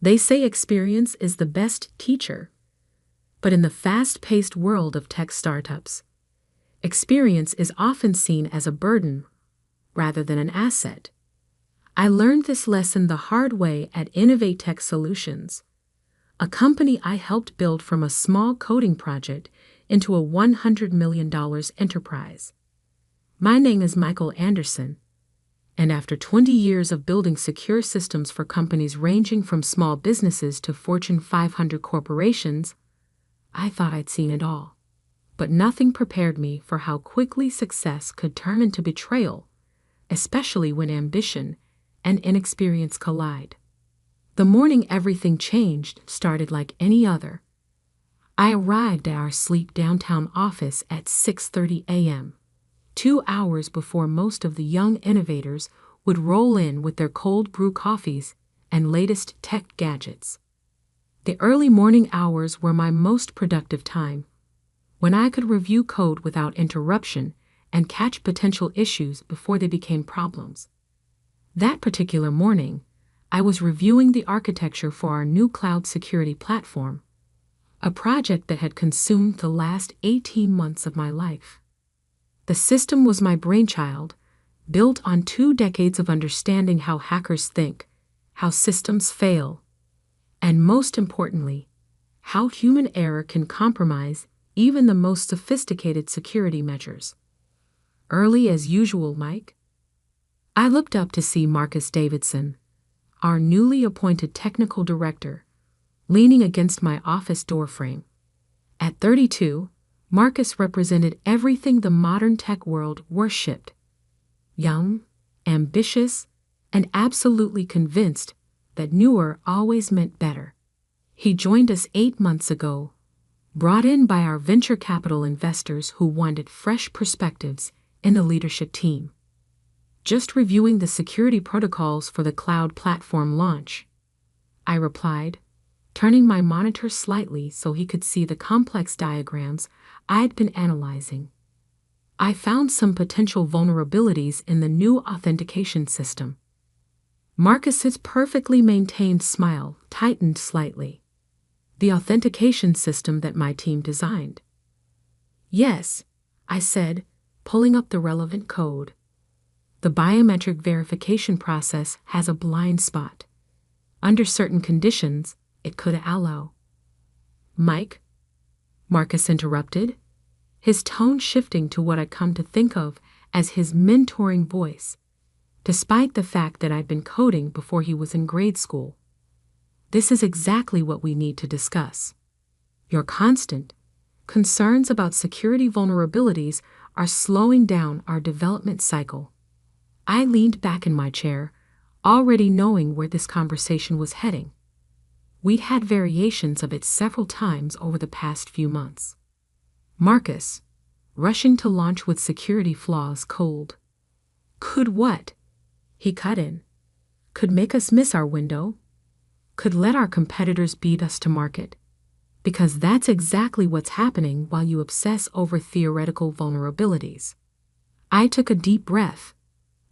They say experience is the best teacher. But in the fast-paced world of tech startups, experience is often seen as a burden rather than an asset. I learned this lesson the hard way at Innovate Tech Solutions, a company I helped build from a small coding project into a $100 million enterprise. My name is Michael Anderson, and after 20 years of building secure systems for companies ranging from small businesses to Fortune 500 corporations, I thought I'd seen it all. But nothing prepared me for how quickly success could turn into betrayal, especially when ambition and inexperience collide. The morning everything changed started like any other. I arrived at our sleek downtown office at 6:30 a.m., 2 hours before most of the young innovators would roll in with their cold brew coffees and latest tech gadgets. The early morning hours were my most productive time, when I could review code without interruption and catch potential issues before they became problems. That particular morning, I was reviewing the architecture for our new cloud security platform, a project that had consumed the last 18 months of my life. The system was my brainchild, built on 2 decades of understanding how hackers think, how systems fail, and most importantly, how human error can compromise even the most sophisticated security measures. Early as usual, Mike. I looked up to see Marcus Davidson, our newly appointed technical director, leaning against my office doorframe. At 32, Marcus represented everything the modern tech world worshipped: young, ambitious, and absolutely convinced that newer always meant better. He joined us 8 months ago, brought in by our venture capital investors who wanted fresh perspectives in the leadership team. Just reviewing the security protocols for the cloud platform launch, I replied, turning my monitor slightly so he could see the complex diagrams I'd been analyzing. I found some potential vulnerabilities in the new authentication system. Marcus's perfectly maintained smile tightened slightly. The authentication system that my team designed. Yes, I said, pulling up the relevant code. The biometric verification process has a blind spot. Under certain conditions, it could allow. Mike? Marcus interrupted, his tone shifting to what I'd come to think of as his mentoring voice, despite the fact that I'd been coding before he was in grade school. This is exactly what we need to discuss. Your constant concerns about security vulnerabilities are slowing down our development cycle. I leaned back in my chair, already knowing where this conversation was heading. We'd had variations of it several times over the past few months. Marcus, rushing to launch with security flaws cold. Could what? He cut in. Could make us miss our window. Could let our competitors beat us to market. Because that's exactly what's happening while you obsess over theoretical vulnerabilities. I took a deep breath,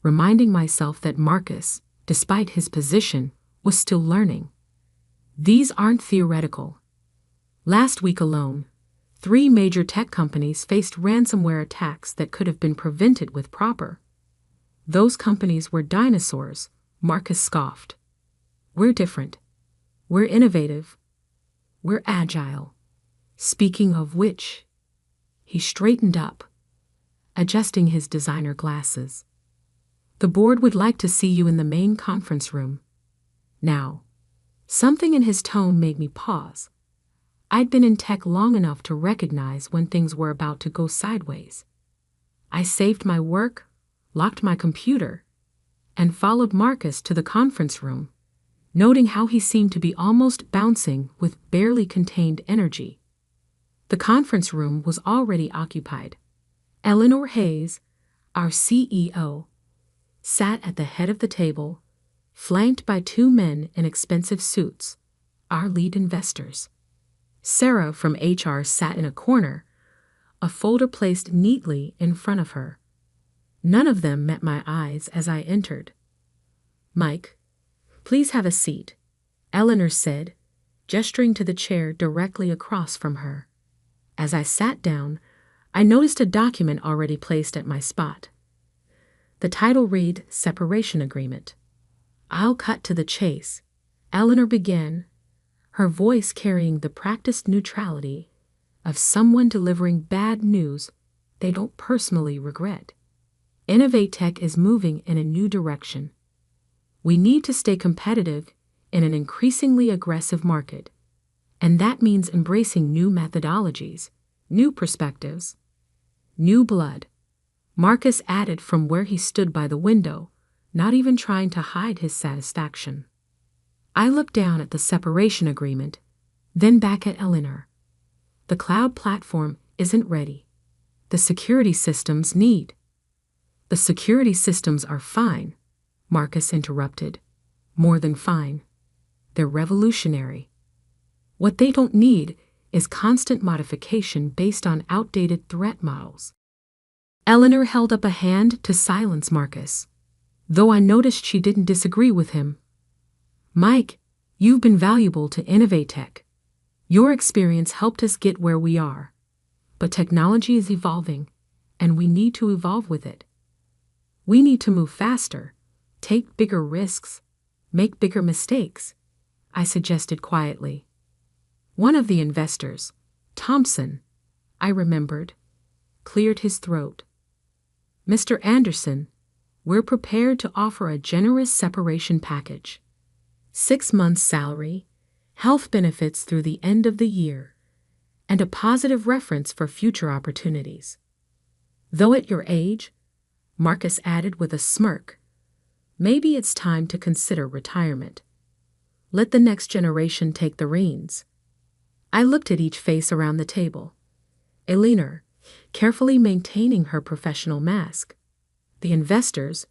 reminding myself that Marcus, despite his position, was still learning. These aren't theoretical. Last week alone, 3 major tech companies faced ransomware attacks that could have been prevented with proper. Those companies were dinosaurs, Marcus scoffed. We're different. We're innovative. We're agile. Speaking of which, he straightened up, adjusting his designer glasses. The board would like to see you in the main conference room. Now, something in his tone made me pause. I'd been in tech long enough to recognize when things were about to go sideways. I saved my work, locked my computer, and followed Marcus to the conference room, noting how he seemed to be almost bouncing with barely contained energy. The conference room was already occupied. Eleanor Hayes, our CEO, sat at the head of the table, flanked by 2 men in expensive suits, our lead investors. Sarah from HR sat in a corner, a folder placed neatly in front of her. None of them met my eyes as I entered. Mike, please have a seat, Eleanor said, gesturing to the chair directly across from her. As I sat down, I noticed a document already placed at my spot. The title read Separation Agreement. I'll cut to the chase, Eleanor began, her voice carrying the practiced neutrality of someone delivering bad news they don't personally regret. Innovate Tech is moving in a new direction. We need to stay competitive in an increasingly aggressive market, and that means embracing new methodologies, new perspectives, new blood. Marcus added from where he stood by the window, not even trying to hide his satisfaction. I looked down at the separation agreement, then back at Eleanor. The cloud platform isn't ready. The security systems need. The security systems are fine, Marcus interrupted. More than fine. They're revolutionary. What they don't need is constant modification based on outdated threat models. Eleanor held up a hand to silence Marcus, though I noticed she didn't disagree with him. Mike, you've been valuable to Innovate Tech. Your experience helped us get where we are. But technology is evolving, and we need to evolve with it. We need to move faster, take bigger risks, make bigger mistakes, I suggested quietly. One of the investors, Thompson, I remembered, cleared his throat. Mr. Anderson, we're prepared to offer a generous separation package. 6 months' salary, health benefits through the end of the year, and a positive reference for future opportunities. Though at your age, Marcus added with a smirk, maybe it's time to consider retirement. Let the next generation take the reins. I looked at each face around the table. Eleanor, carefully maintaining her professional mask. The investors,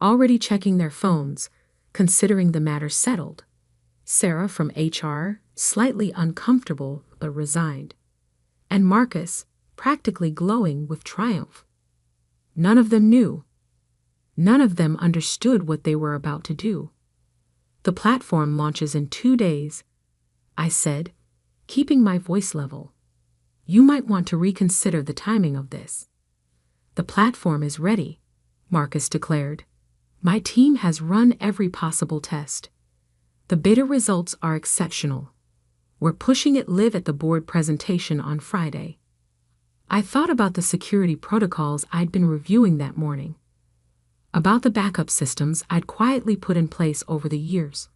already checking their phones, considering the matter settled. Sarah from HR, slightly uncomfortable but resigned. And Marcus, practically glowing with triumph. None of them knew. None of them understood what they were about to do. The platform launches in 2 days, I said, keeping my voice level. You might want to reconsider the timing of this. The platform is ready, Marcus declared. My team has run every possible test. The beta results are exceptional. We're pushing it live at the board presentation on Friday. I thought about the security protocols I'd been reviewing that morning, about the backup systems I'd quietly put in place over the years,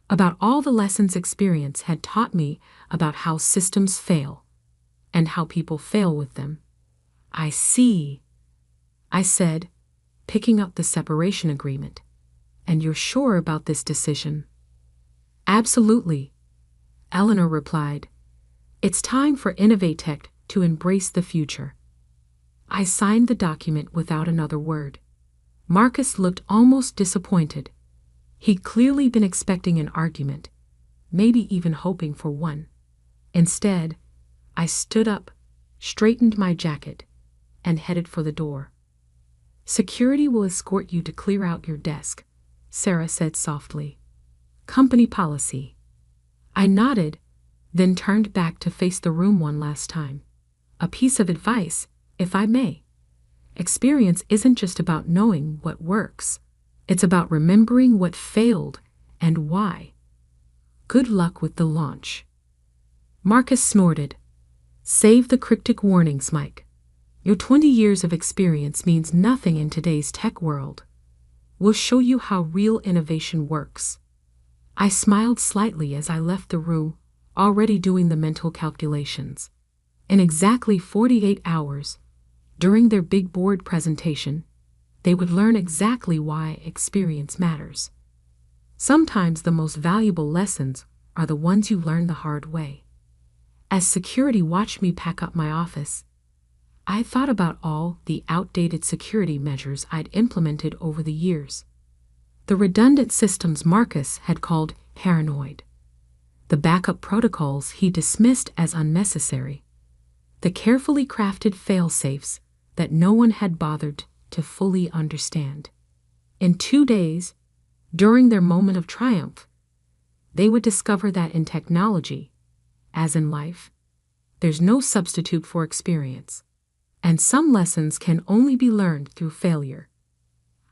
about all the lessons experience had taught me about how systems fail and how people fail with them. I see, I said, picking up the separation agreement. And you're sure about this decision? Absolutely, Eleanor replied. It's time for Innovate Tech to embrace the future. I signed the document without another word. Marcus looked almost disappointed. He'd clearly been expecting an argument, maybe even hoping for one. Instead, I stood up, straightened my jacket, and headed for the door. Security will escort you to clear out your desk, Sarah said softly. Company policy. I nodded, then turned back to face the room one last time. A piece of advice, if I may. Experience isn't just about knowing what works. It's about remembering what failed and why. Good luck with the launch. Marcus snorted. Save the cryptic warnings, Mike. Your 20 years of experience means nothing in today's tech world. We'll show you how real innovation works. I smiled slightly as I left the room, already doing the mental calculations. In exactly 48 hours, during their big board presentation, they would learn exactly why experience matters. Sometimes the most valuable lessons are the ones you learn the hard way. As security watched me pack up my office, I thought about all the outdated security measures I'd implemented over the years. The redundant systems Marcus had called paranoid. The backup protocols he dismissed as unnecessary. The carefully crafted fail-safes that no one had bothered to fully understand. In 2 days, during their moment of triumph, they would discover that in technology, as in life, there's no substitute for experience, and some lessons can only be learned through failure.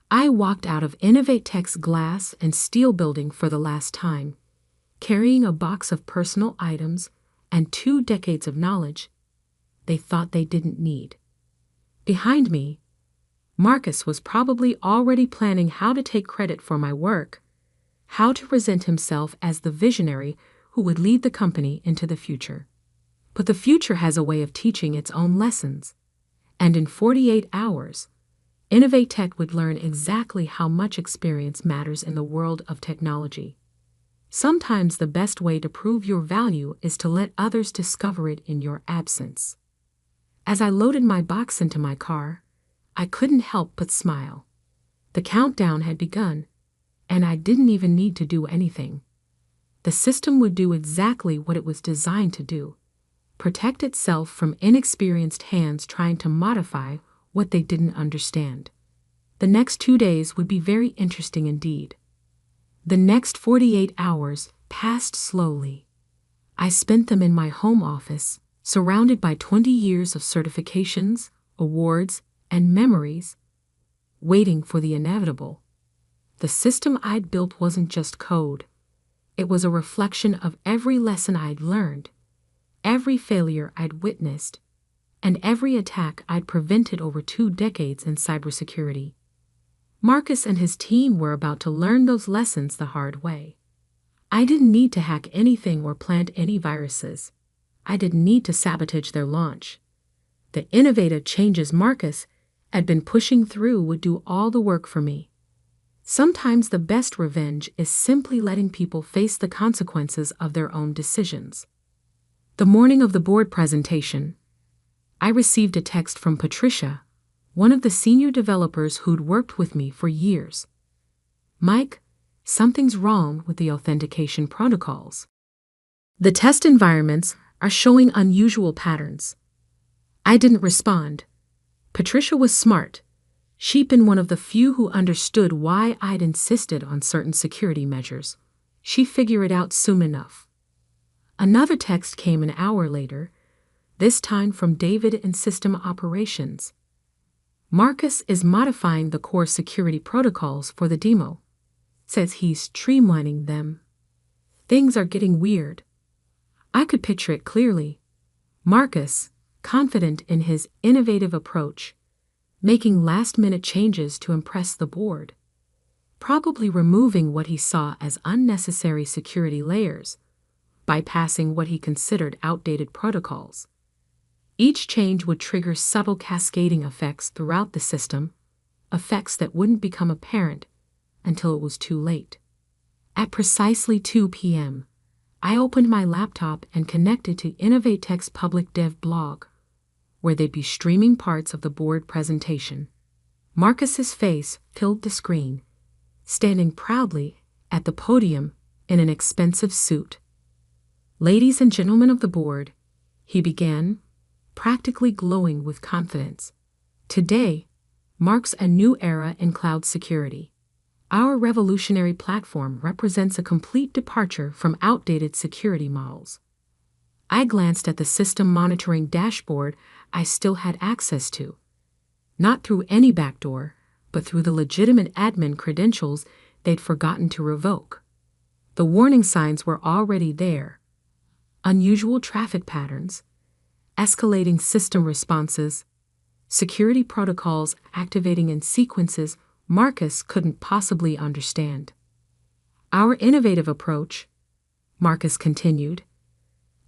I walked out of Innovate Tech's glass and steel building for the last time, carrying a box of personal items and 2 decades of knowledge they thought they didn't need. Behind me, Marcus was probably already planning how to take credit for my work, how to present himself as the visionary who would lead the company into the future. But the future has a way of teaching its own lessons, and in 48 hours, Innovate Tech would learn exactly how much experience matters in the world of technology. Sometimes the best way to prove your value is to let others discover it in your absence. As I loaded my box into my car, I couldn't help but smile. The countdown had begun, and I didn't even need to do anything. The system would do exactly what it was designed to do: protect itself from inexperienced hands trying to modify what they didn't understand. The next 2 days would be very interesting indeed. The next 48 hours passed slowly. I spent them in my home office, surrounded by 20 years of certifications, awards, and memories, waiting for the inevitable. The system I'd built wasn't just code. It was a reflection of every lesson I'd learned, every failure I'd witnessed, and every attack I'd prevented over 2 decades in cybersecurity. Marcus and his team were about to learn those lessons the hard way. I didn't need to hack anything or plant any viruses. I didn't need to sabotage their launch. The innovative changes Marcus had been pushing through would do all the work for me. Sometimes the best revenge is simply letting people face the consequences of their own decisions. The morning of the board presentation, I received a text from Patricia, one of the senior developers who'd worked with me for years. "Mike, something's wrong with the authentication protocols. The test environments are showing unusual patterns." I didn't respond. Patricia was smart. She'd been one of the few who understood why I'd insisted on certain security measures. She figured it out soon enough. Another text came an hour later, this time from David in System Operations. "Marcus is modifying the core security protocols for the demo. Says he's streamlining them. Things are getting weird." I could picture it clearly. Marcus, confident in his innovative approach, making last-minute changes to impress the board, probably removing what he saw as unnecessary security layers, bypassing what he considered outdated protocols. Each change would trigger subtle cascading effects throughout the system, effects that wouldn't become apparent until it was too late. At precisely 2 p.m., I opened my laptop and connected to Innovate Tech's public dev blog, where they'd be streaming parts of the board presentation. Marcus's face filled the screen, standing proudly at the podium in an expensive suit. "Ladies and gentlemen of the board," he began, practically glowing with confidence. "Today marks a new era in cloud security. Our revolutionary platform represents a complete departure from outdated security models." I glanced at the system monitoring dashboard I still had access to, not through any backdoor, but through the legitimate admin credentials they'd forgotten to revoke. The warning signs were already there: unusual traffic patterns, escalating system responses, security protocols activating in sequences Marcus couldn't possibly understand. "Our innovative approach," Marcus continued,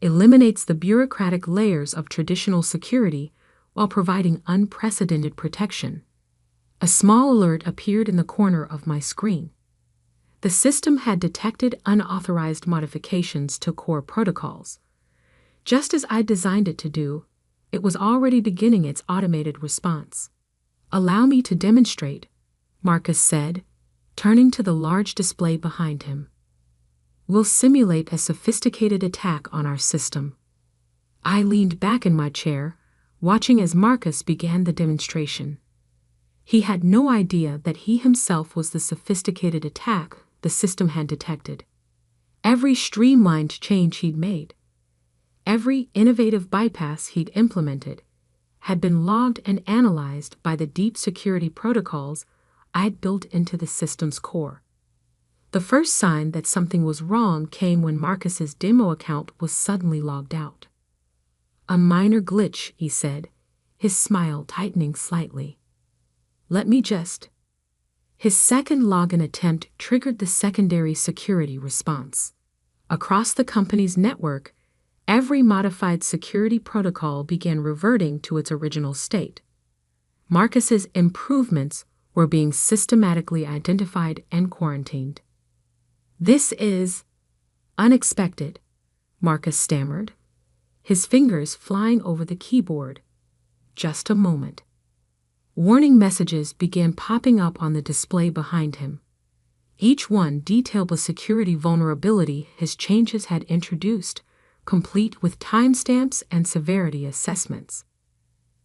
"eliminates the bureaucratic layers of traditional security while providing unprecedented protection." A small alert appeared in the corner of my screen. The system had detected unauthorized modifications to core protocols. Just as I designed it to do, it was already beginning its automated response. "Allow me to demonstrate," Marcus said, turning to the large display behind him. "We'll simulate a sophisticated attack on our system." I leaned back in my chair, watching as Marcus began the demonstration. He had no idea that he himself was the sophisticated attack the system had detected. Every streamlined change he'd made, every innovative bypass he'd implemented, had been logged and analyzed by the deep security protocols I'd built into the system's core. The first sign that something was wrong came when Marcus's demo account was suddenly logged out. "A minor glitch," he said, his smile tightening slightly. "Let me just..." His second login attempt triggered the secondary security response. Across the company's network, every modified security protocol began reverting to its original state. Marcus's improvements were being systematically identified and quarantined. "This is unexpected," Marcus stammered, his fingers flying over the keyboard. Just a moment. Warning messages began popping up on the display behind him. Each one detailed the security vulnerability his changes had introduced, complete with timestamps and severity assessments.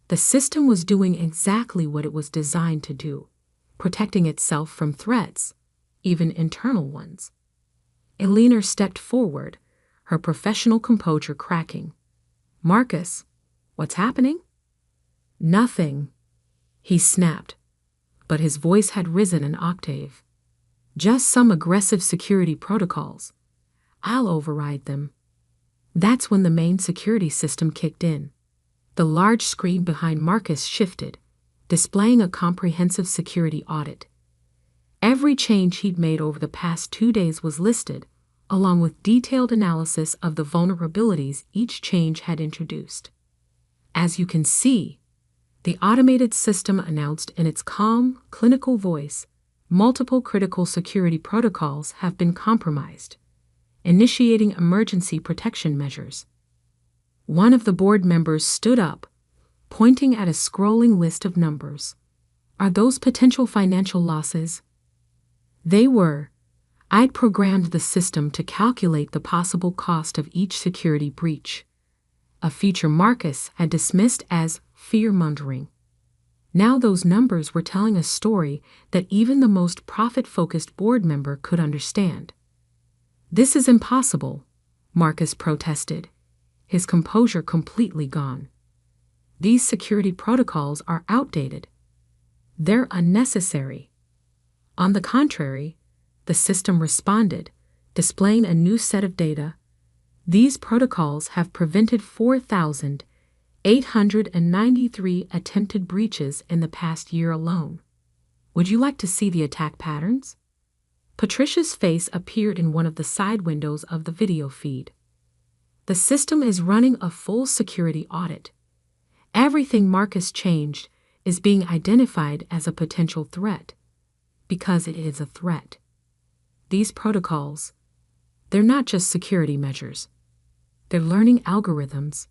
The system was doing exactly what it was designed to do, protecting itself from threats, even internal ones. Eleanor stepped forward, her professional composure cracking. "Marcus, what's happening?" "Nothing," he snapped, but his voice had risen an octave. "Just some aggressive security protocols. I'll override them." That's when the main security system kicked in. The large screen behind Marcus shifted, displaying a comprehensive security audit. Every change he'd made over the past 2 days was listed, along with detailed analysis of the vulnerabilities each change had introduced. "As you can see," the automated system announced in its calm, clinical voice, "multiple critical security protocols have been compromised, initiating emergency protection measures." One of the board members stood up, pointing at a scrolling list of numbers. "Are those potential financial losses?" They were. I'd programmed the system to calculate the possible cost of each security breach, a feature Marcus had dismissed as fear-mongering. Now those numbers were telling a story that even the most profit-focused board member could understand. "This is impossible," Marcus protested, his composure completely gone. "These security protocols are outdated. They're unnecessary." On the contrary, the system responded, displaying a new set of data. "These protocols have prevented 4,893 attempted breaches in the past year alone. Would you like to see the attack patterns?" Patricia's face appeared in one of the side windows of the video feed. "The system is running a full security audit. Everything Marcus changed is being identified as a potential threat, because it is a threat. These protocols, they're not just security measures. They're learning algorithms."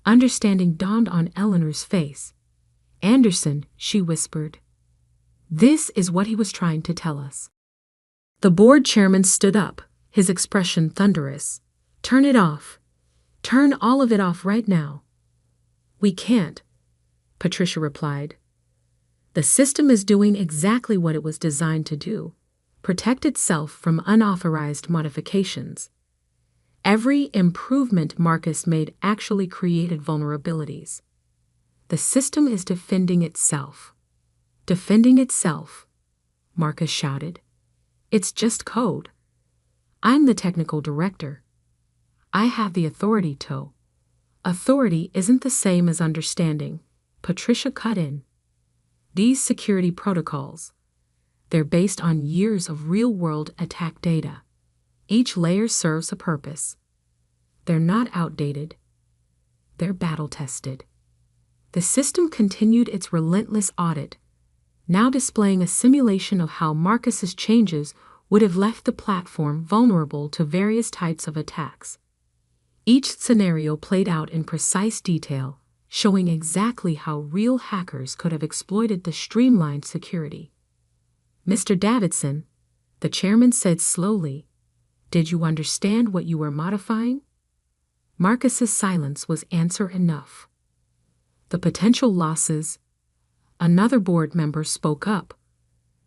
Understanding dawned on Eleanor's face. "Anderson," she whispered. "This is what he was trying to tell us." The board chairman stood up, his expression thunderous. "Turn it off. Turn all of it off right now." "We can't," Patricia replied. "The system is doing exactly what it was designed to do, protect itself from unauthorized modifications. Every improvement Marcus made actually created vulnerabilities. The system is defending itself." "Defending itself," Marcus shouted. "It's just code. I'm the technical director. I have the authority to." "Authority isn't the same as understanding," Patricia cut in. "These security protocols, they're based on years of real-world attack data. Each layer serves a purpose. They're not outdated. They're battle-tested." The system continued its relentless audit, now displaying a simulation of how Marcus's changes would have left the platform vulnerable to various types of attacks. Each scenario played out in precise detail, showing exactly how real hackers could have exploited the streamlined security. "Mr. Davidson," the chairman said slowly, "did you understand what you were modifying?" Marcus's silence was answer enough. "The potential losses," another board member spoke up.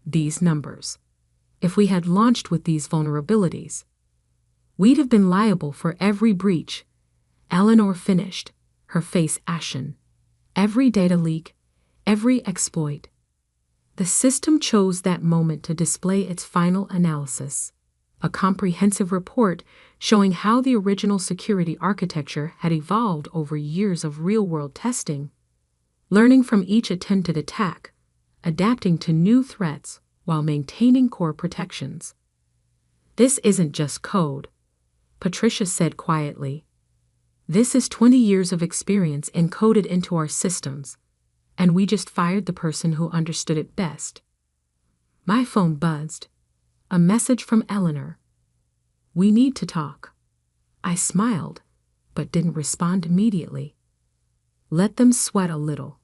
"These numbers. If we had launched with these vulnerabilities, We'd have been liable for every breach. Eleanor finished, her face ashen. Every data leak, every exploit. The system chose that moment to display its final analysis, a comprehensive report showing how the original security architecture had evolved over years of real-world testing, learning from each attempted attack, adapting to new threats while maintaining core protections. "This isn't just code," Patricia said quietly. "This is 20 years of experience encoded into our systems, and we just fired the person who understood it best." My phone buzzed. A message from Eleanor. "We need to talk." I smiled, but didn't respond immediately. Let them sweat a little.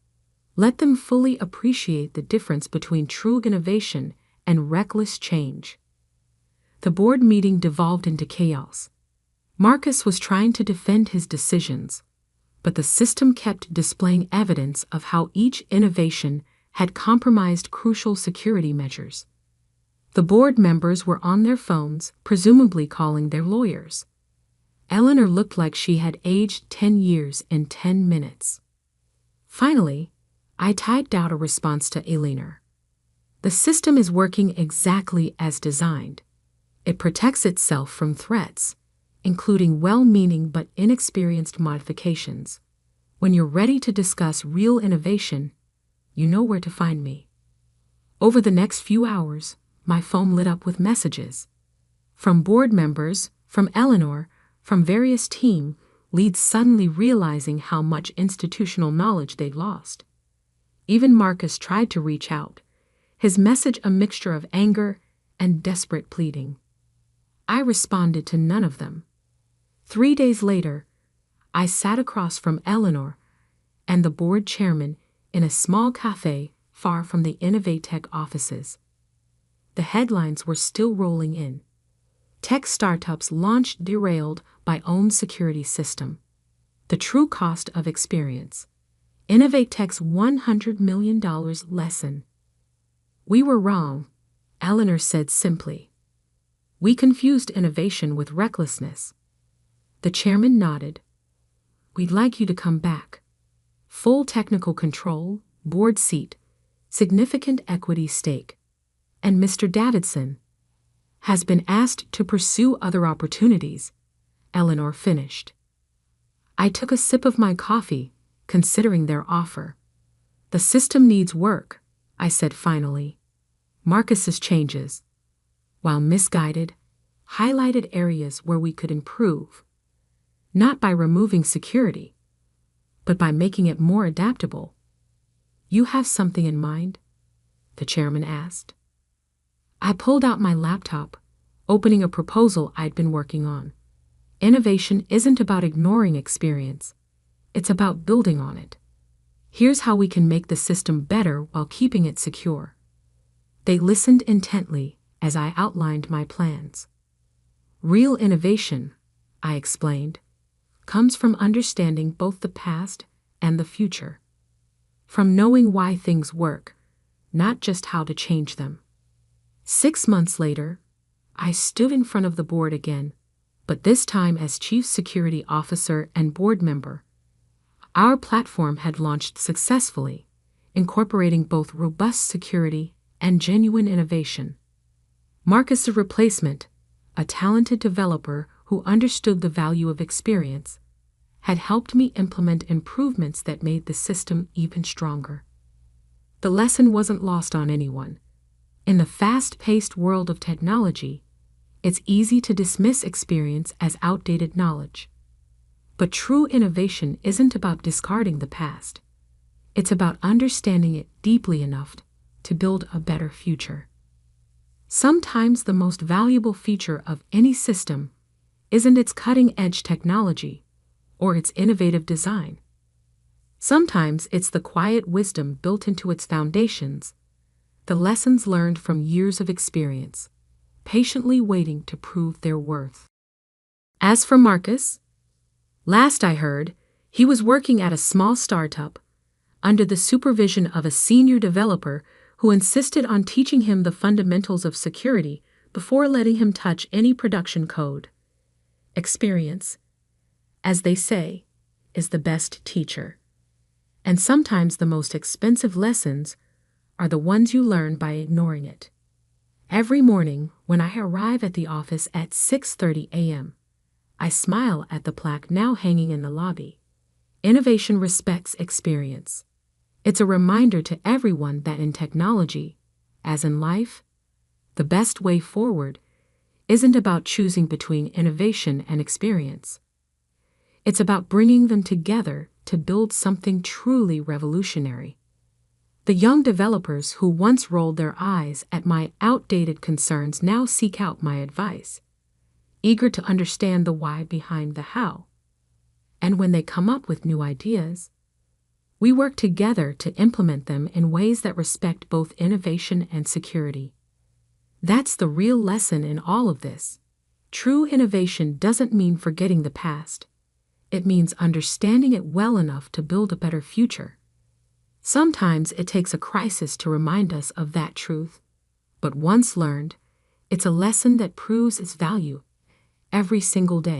Let them fully appreciate the difference between true innovation and reckless change. The board meeting devolved into chaos. Marcus was trying to defend his decisions, but the system kept displaying evidence of how each innovation had compromised crucial security measures. The board members were on their phones, presumably calling their lawyers. Eleanor looked like she had aged 10 years in 10 minutes. Finally, I typed out a response to Eleanor. "The system is working exactly as designed. It protects itself from threats, including well-meaning but inexperienced modifications. When you're ready to discuss real innovation, you know where to find me." Over the next few hours, my phone lit up with messages. From board members, from Eleanor, from various team leads suddenly realizing how much institutional knowledge they'd lost. Even Marcus tried to reach out, his message a mixture of anger and desperate pleading. I responded to none of them. 3 days later, I sat across from Eleanor and the board chairman in a small cafe far from the Innovatech offices. The headlines were still rolling in. Tech startups launched derailed by own security system. The true cost of experience. Innovatech's $100 million lesson. "We were wrong," Eleanor said simply. "We confused innovation with recklessness." The chairman nodded. "We'd like you to come back. Full technical control, board seat, significant equity stake. And Mr. Davidson has been asked to pursue other opportunities," Eleanor finished. I took a sip of my coffee, considering their offer. "The system needs work," I said finally. Marcus's changes, while misguided, highlighted areas where we could improve. Not by removing security, but by making it more adaptable. "You have something in mind?" the chairman asked. I pulled out my laptop, opening a proposal I'd been working on. Innovation isn't about ignoring experience. It's about building on it. Here's how we can make the system better while keeping it secure. They listened intently as I outlined my plans. "Real innovation," I explained, "comes from understanding both the past and the future. From knowing why things work, not just how to change them." 6 months later, I stood in front of the board again, but this time as Chief Security Officer and board member. Our platform had launched successfully, incorporating both robust security and genuine innovation. Marcus's replacement, a talented developer who understood the value of experience, had helped me implement improvements that made the system even stronger. The lesson wasn't lost on anyone. In the fast-paced world of technology, it's easy to dismiss experience as outdated knowledge. But true innovation isn't about discarding the past. It's about understanding it deeply enough to build a better future. Sometimes the most valuable feature of any system isn't its cutting-edge technology or its innovative design. Sometimes it's the quiet wisdom built into its foundations, the lessons learned from years of experience, patiently waiting to prove their worth. As for Marcus, last I heard, he was working at a small startup under the supervision of a senior developer who insisted on teaching him the fundamentals of security before letting him touch any production code. Experience, as they say, is the best teacher. And sometimes the most expensive lessons are the ones you learn by ignoring it. Every morning when I arrive at the office at 6:30 a.m., I smile at the plaque now hanging in the lobby. Innovation respects experience. It's a reminder to everyone that in technology, as in life, the best way forward isn't about choosing between innovation and experience. It's about bringing them together to build something truly revolutionary. The young developers who once rolled their eyes at my outdated concerns now seek out my advice, eager to understand the why behind the how. And when they come up with new ideas, we work together to implement them in ways that respect both innovation and security. That's the real lesson in all of this. True innovation doesn't mean forgetting the past. It means understanding it well enough to build a better future. Sometimes it takes a crisis to remind us of that truth, but once learned, it's a lesson that proves its value every single day.